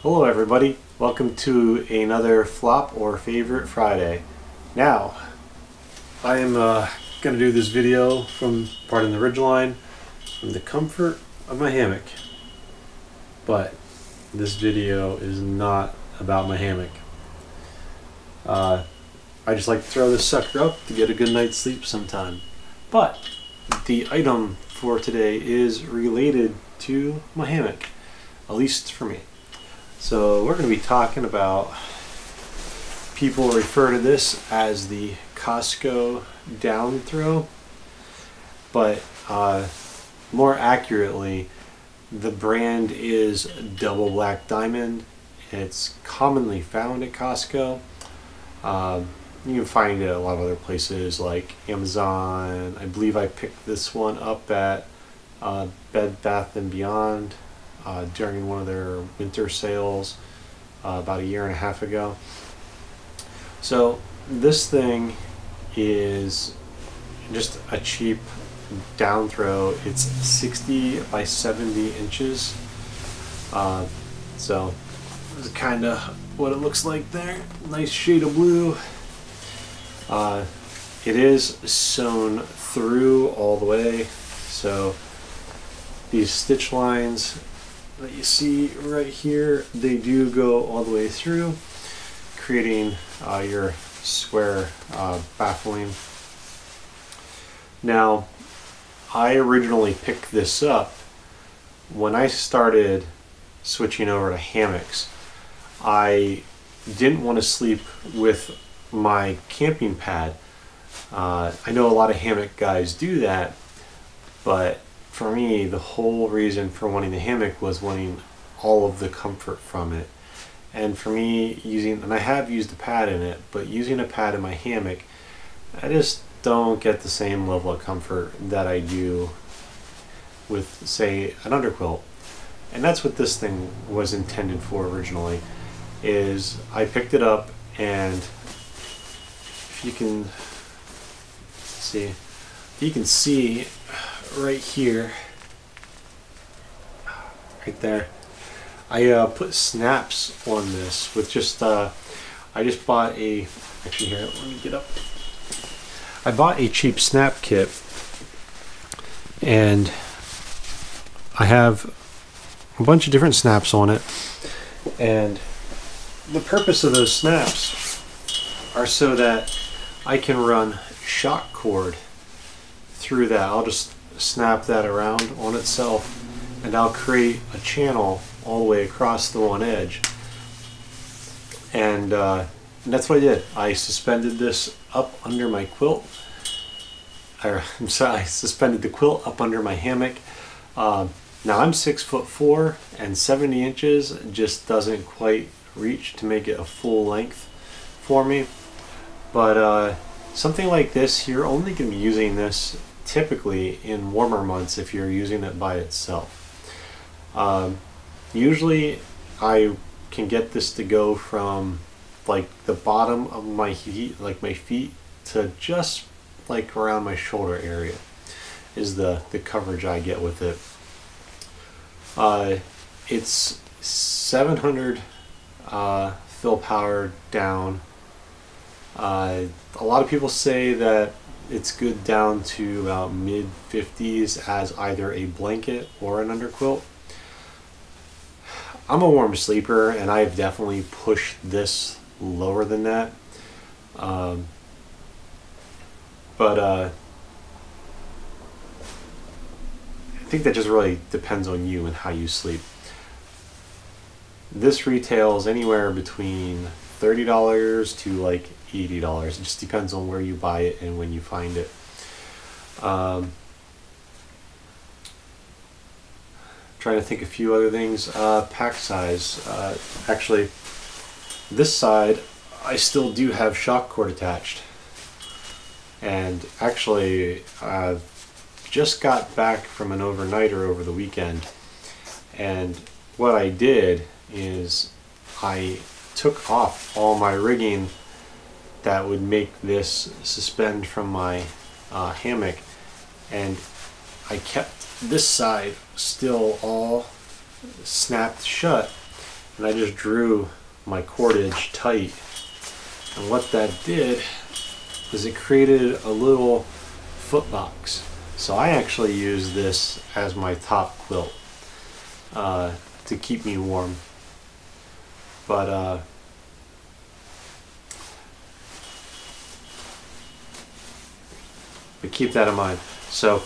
Hello everybody, welcome to another Flop or Favorite Friday. Now, I am going to do this video from Pardon the Ridgeline from the comfort of my hammock. But this video is not about my hammock. I just like to throw this sucker up to get a good night's sleep sometime. But the item for today is related to my hammock, at least for me. So we're going to be talking about, people refer to this as the Costco down throw, but more accurately, the brand is Double Black Diamond. It's commonly found at Costco. You can find it at a lot of other places like Amazon. I believe I picked this one up at Bed Bath & Beyond during one of their winter sales about a year and a half ago. So this thing is just a cheap down throw. It's 60 by 70 inches. So this is kind of what it looks like there. Nice shade of blue. It is sewn through all the way, so these stitch lines that you see right here, they do go all the way through, creating your square baffling. Now, I originally picked this up when I started switching over to hammocks. I didn't want to sleep with my camping pad. I know a lot of hammock guys do that, but for me, the whole reason for wanting the hammock was wanting all of the comfort from it. And for me, and I have used a pad in it, but using a pad in my hammock, I just don't get the same level of comfort that I do with, say, an underquilt. And that's what this thing was intended for originally. Is I picked it up, and if you can see right here, right there, I put snaps on this with just I just bought a, actually here, let me get up. I bought a cheap snap kit, and I have a bunch of different snaps on it, and the purpose of those snaps are so that I can run shock cord through that. I'll just snap that around on itself, and I'll create a channel all the way across the one edge. And that's what I did. I suspended this up under my quilt. I'm sorry, I suspended the quilt up under my hammock. Now I'm 6'4", and 70 inches just doesn't quite reach to make it a full length for me. But something like this, you're only going to be using this typically in warmer months if you're using it by itself. Usually I can get this to go from like the bottom of my feet, like my feet, to just like around my shoulder area is the coverage I get with it. It's 700 fill power down. A lot of people say that it's good down to about mid 50s as either a blanket or an underquilt. I'm a warm sleeper, and I've definitely pushed this lower than that. But I think that just really depends on you and how you sleep. This retails anywhere between $30 to like $80. It just depends on where you buy it and when you find it. Trying to think a few other things. Pack size. Actually, this side I still do have shock cord attached. And actually, I've just got back from an overnighter over the weekend. And what I did is I took off all my rigging that would make this suspend from my hammock, and I kept this side still all snapped shut, and I just drew my cordage tight. And what that did is it created a little foot box. So I actually use this as my top quilt to keep me warm. But keep that in mind. So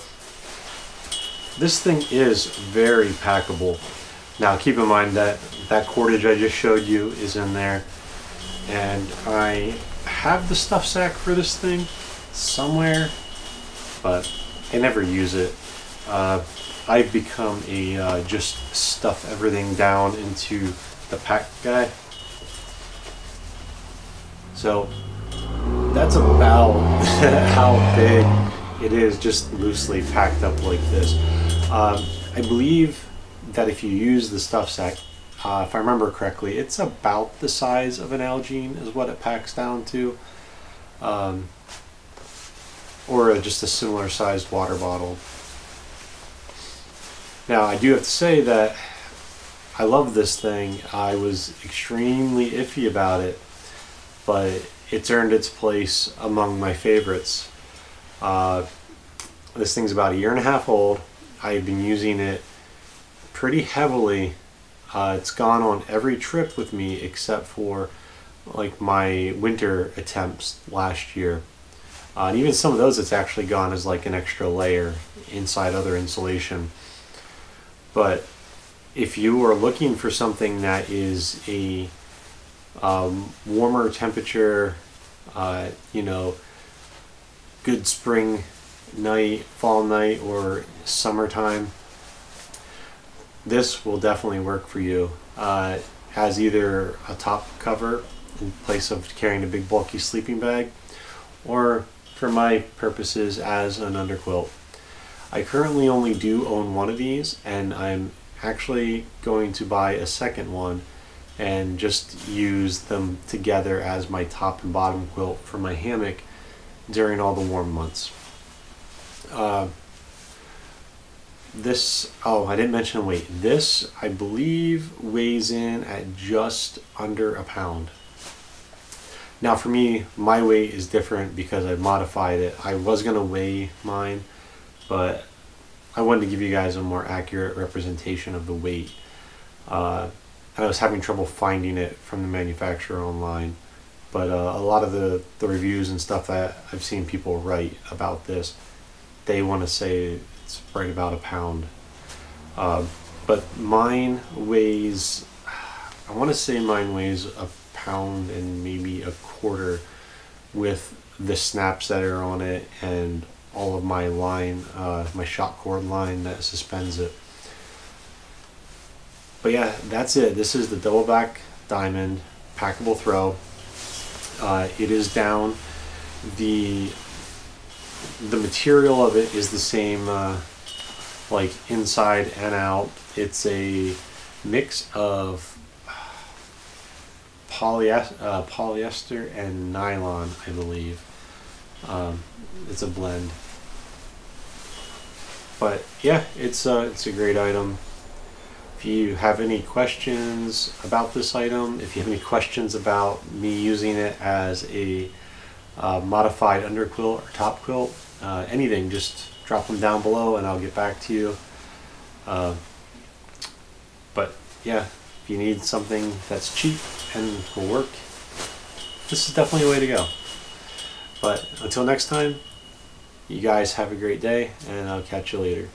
this thing is very packable. Now keep in mind that that cordage I just showed you is in there, and I have the stuff sack for this thing somewhere, but I never use it. I've become a just stuff everything down into the pack guy. So that's about how big it is, just loosely packed up like this. I believe that if you use the stuff sack, if I remember correctly, it's about the size of an Algene is what it packs down to, or just a similar sized water bottle. Now I do have to say that I love this thing. I was extremely iffy about it, but it's earned its place among my favorites. This thing's about 1.5 years old. I've been using it pretty heavily. It's gone on every trip with me except for like my winter attempts last year. And even some of those it's actually gone as like an extra layer inside other insulation. But if you are looking for something that is a warmer temperature, you know, good spring night, fall night, or summertime, this will definitely work for you as either a top cover in place of carrying a big bulky sleeping bag, or for my purposes as an underquilt. I currently only do own one of these, and I'm actually going to buy a second one and just use them together as my top and bottom quilt for my hammock during all the warm months. I didn't mention weight. This, I believe, weighs in at just under a pound. Now for me, my weight is different because I've modified it. I was going to weigh mine, but I wanted to give you guys a more accurate representation of the weight. I was having trouble finding it from the manufacturer online, but a lot of the reviews and stuff that I've seen people write about this, they want to say it's right about a pound. But mine weighs, I want to say mine weighs a pound and maybe a quarter with the snaps that are on it and all of my line, my shock cord line that suspends it. But yeah, that's it. This is the Double Back Diamond packable throw. It is down. The material of it is the same, like inside and out. It's a mix of polyester and nylon, I believe. It's a blend. But yeah, it's a great item. If you have any questions about this item, if you have any questions about me using it as a modified underquilt or top quilt, anything, just drop them down below and I'll get back to you. But yeah, if you need something that's cheap and will work, this is definitely a way to go. But until next time, you guys have a great day, and I'll catch you later.